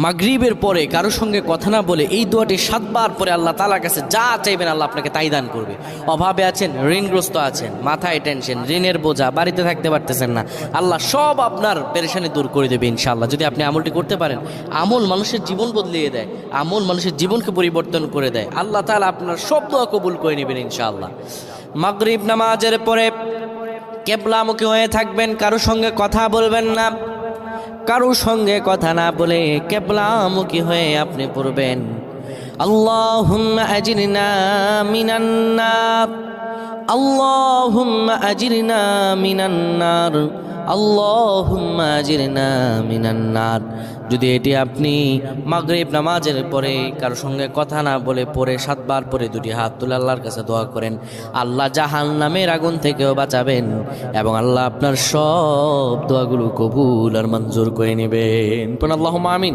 মাগরিবের পরে কারো সঙ্গে কথা না বলে এই দোয়াটি 7 বার পরে আল্লাহ তাআলার কাছে যা চাইবেন আল্লাহ আপনাকে তাই দান করবে। অভাবে আছেন, ঋণগ্রস্ত আছেন, মাথায় টেনশন, ঋণের বোঝা, বাড়িতে থাকতে পারতেছেন না, আল্লাহ সব আপনার পেরেশানি দূর করে দেবে ইনশাআল্লাহ, যদি আপনি আমলটি করতে পারেন। আমল মানুষের জীবন বদলিয়ে দেয়, আমল মানুষের জীবনকে পরিবর্তন করে দেয়। আল্লাহ তাআলা আপনার সব দোয়া কবুল করে নেবেন ইনশাআল্লাহ। মাগরিব নামাজের পরে কিবলামুখী হয়ে থাকবেন, কারো সঙ্গে কথা বলবেন না, কারো সঙ্গে কথা না বলে কিবলামুখী হয়ে আপনি পড়বেন আল্লাহুম্মা আজিরনা মিনান নার, আল্লাহুম্মা আজিরনা মিনান নার, আল্লাহুম্মা আজিরনা মিনান নার। যদি এটি আপনি মাগরিব নামাজের পরে কারো সঙ্গে কথা না বলে পড়ে 7 বার পরে দুটি হাত তুলে আল্লাহর কাছে দোয়া করেন, আল্লাহ জাহান্নামের আগুন থেকেও বাঁচাবেন এবং আল্লাহ আপনার সব দোয়াগুলো কবুল আর মঞ্জুর করে নেবেন। আল্লাহুম্মা আমিন।